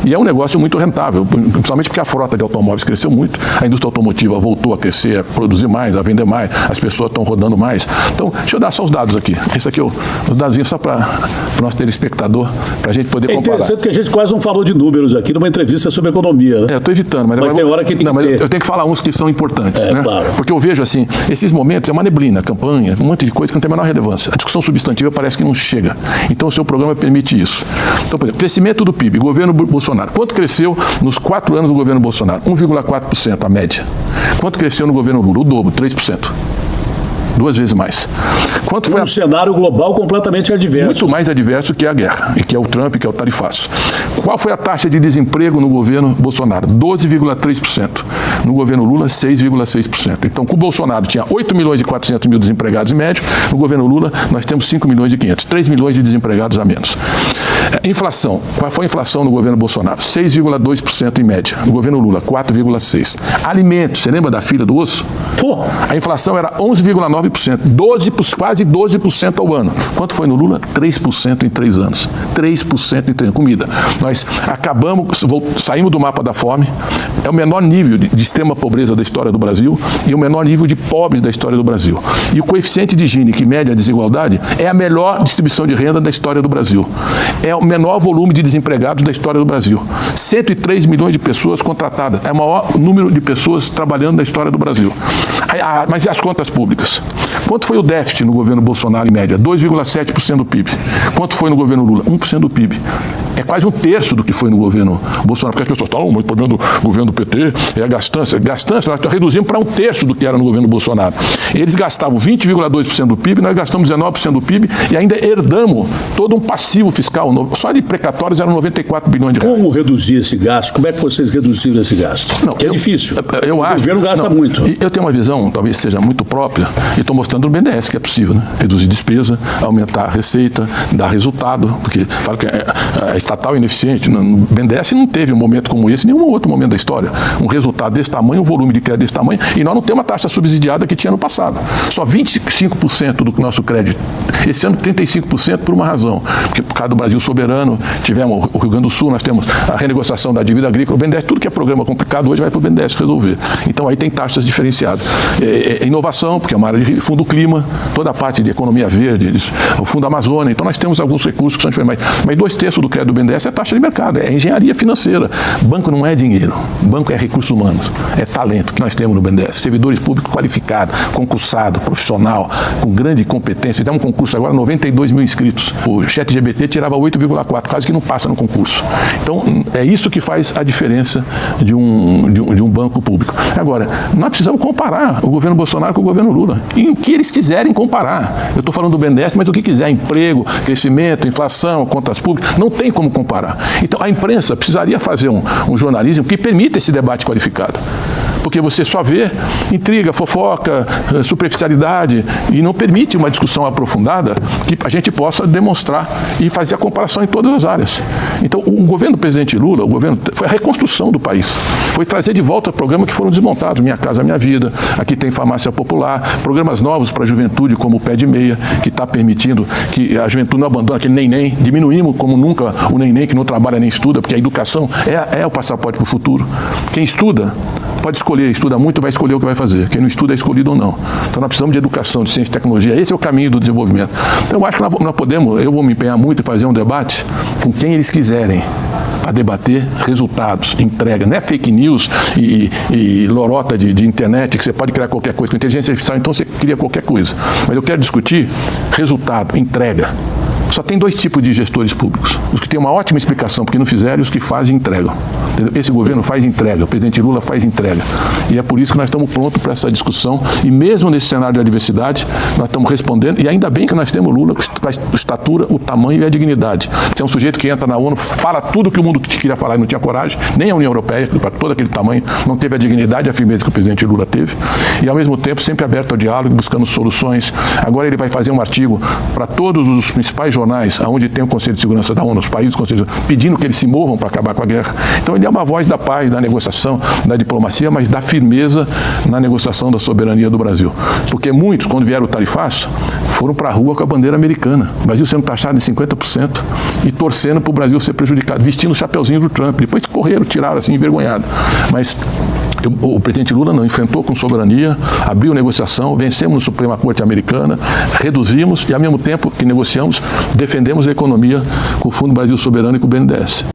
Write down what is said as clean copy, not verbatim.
E é um negócio muito rentável, principalmente porque a frota de automóveis cresceu muito, a indústria automotiva voltou a crescer, a produzir mais, a vender mais, as pessoas estão rodando mais. Então, deixa eu dar só os dados aqui. Esse aqui é os dados só para o nosso telespectador, para a gente poder comparar. É interessante que a gente quase não falou de números aqui numa entrevista sobre economia. Né? Eu estou evitando, mas tem hora que tem que ter. Eu tenho que falar uns que são importantes, né? Claro. Porque eu vejo assim, esses momentos é uma neblina, campanha, um monte de coisa que não tem a menor relevância. A discussão substantiva parece que não chega. Então o seu programa permite isso. Então, por exemplo, crescimento do PIB, governo Bolsonaro. Quanto cresceu nos 4 anos do governo Bolsonaro? 1,4% a média. Quanto cresceu no governo Lula? O dobro, 3%. 2 vezes mais. Quanto foi um cenário global completamente adverso. Muito mais adverso que a guerra, e que é o Trump, que é o tarifaço. Qual foi a taxa de desemprego no governo Bolsonaro? 12,3%. No governo Lula, 6,6%. Então, com o Bolsonaro tinha 8 milhões e 400 mil desempregados em médio, no governo Lula nós temos 5 milhões e 500, 3 milhões de desempregados a menos. Inflação. Qual foi a inflação no governo Bolsonaro? 6,2% em média. No governo Lula, 4,6%. Alimentos, você lembra da fila do osso? A inflação era 11,9%, quase 12% ao ano. Quanto foi no Lula? 3% em 3 anos. 3% em 3 anos. Comida. Nós saímos do mapa da fome, é o menor nível de extrema pobreza da história do Brasil e o menor nível de pobres da história do Brasil. E o coeficiente de Gini, que mede a desigualdade, é a melhor distribuição de renda da história do Brasil. É o menor volume de desempregados da história do Brasil. 103 milhões de pessoas contratadas. É o maior número de pessoas trabalhando da história do Brasil. Mas e as contas públicas? Quanto foi o déficit no governo Bolsonaro em média? 2,7% do PIB. Quanto foi no governo Lula? 1% do PIB. É quase 1/3 do que foi no governo Bolsonaro, porque as pessoas falam, o problema do governo do PT é a gastança. Gastança, nós reduzimos para 1/3 do que era no governo Bolsonaro. Eles gastavam 20,2% do PIB, nós gastamos 19% do PIB e ainda herdamos todo um passivo fiscal novo. Só de precatórios eram 94 bilhões de reais. Como reduzir esse gasto? Como é que vocês reduziram esse gasto? Não, é difícil. Eu acho. O governo gasta muito. Eu tenho uma visão, talvez seja muito própria, e estou mostrando no BNDES que é possível, né? Reduzir despesa, aumentar a receita, dar resultado, porque fala que a estatal é ineficiente. No BNDES não teve um momento como esse, nenhum outro momento da história. Um resultado desse tamanho, um volume de crédito desse tamanho, e nós não temos uma taxa subsidiada que tinha no passado. Só 25% do nosso crédito. Esse ano, 35% por uma razão. Porque por causa do Brasil soberano, tivemos o Rio Grande do Sul, nós temos a renegociação da dívida agrícola. O BNDES, tudo que é programa complicado hoje vai para o BNDES resolver. Então aí tem taxas diferenciadas. Inovação, porque é uma área de fundo clima, toda a parte de economia verde, o fundo Amazônia. Então nós temos alguns recursos que são diferentes. Mas 2/3 do crédito do BNDES é taxa de mercado, é engenharia financeira. Banco não é dinheiro, banco é recursos humanos, é talento que nós temos no BNDES. Servidores públicos qualificados, concursado, profissional, com grande competência. Temos um concurso agora, 92 mil inscritos. O ChatGPT tirava 8,4, quase que não passa no concurso. Então é isso que faz a diferença de um banco público. Agora, nós precisamos comparar o governo Bolsonaro com o governo Lula. E o que eles quiserem comparar. Eu estou falando do BNDES, mas o que quiser, emprego, crescimento, inflação, contas públicas, não tem como comparar. Então a imprensa precisaria fazer um jornalismo que permita esse debate qualificado. Porque você só vê intriga, fofoca, superficialidade e não permite uma discussão aprofundada que a gente possa demonstrar e fazer a comparação em todas as áreas. Então, o governo do presidente Lula, foi a reconstrução do país. Foi trazer de volta programas que foram desmontados. Minha Casa Minha Vida, aqui tem farmácia popular, programas novos para a juventude, como o Pé de Meia, que está permitindo que a juventude não abandone aquele nem-nem. Diminuímos como nunca o nem-nem, que não trabalha nem estuda, porque a educação é o passaporte para o futuro. Quem estuda pode escolher, estuda muito, vai escolher o que vai fazer. Quem não estuda é escolhido ou não. Então nós precisamos de educação, de ciência e tecnologia. Esse é o caminho do desenvolvimento. Então eu acho que nós podemos, eu vou me empenhar muito em fazer um debate com quem eles quiserem, para debater resultados, entrega. Não é fake news e lorota de internet, que você pode criar qualquer coisa. Com inteligência artificial, então você cria qualquer coisa. Mas eu quero discutir resultado, entrega. Só tem 2 tipos de gestores públicos. Os que têm uma ótima explicação porque não fizeram e os que fazem e entregam. Entendeu? Esse governo faz entrega, o presidente Lula faz entrega. E é por isso que nós estamos prontos para essa discussão. E mesmo nesse cenário de adversidade, nós estamos respondendo. E ainda bem que nós temos Lula com a estatura, o tamanho e a dignidade. Tem um sujeito que entra na ONU, fala tudo que o mundo queria falar e não tinha coragem, nem a União Europeia, para todo aquele tamanho, não teve a dignidade e a firmeza que o presidente Lula teve. E ao mesmo tempo sempre aberto ao diálogo, buscando soluções. Agora ele vai fazer um artigo para todos os principais jornais, onde tem o Conselho de Segurança da ONU, os países do Conselho de Segurança, pedindo que eles se movam para acabar com a guerra. Então ele é uma voz da paz, da negociação, da diplomacia, mas da firmeza na negociação da soberania do Brasil. Porque muitos, quando vieram o tarifaço, foram para a rua com a bandeira americana. O Brasil sendo taxado em 50% e torcendo para o Brasil ser prejudicado, vestindo o chapeuzinho do Trump. Depois correram, tiraram assim, envergonhado. Mas o presidente Lula não, enfrentou com soberania, abriu negociação, vencemos no Suprema Corte Americana, reduzimos e, ao mesmo tempo que negociamos, defendemos a economia com o Fundo Brasil Soberano e com o BNDES.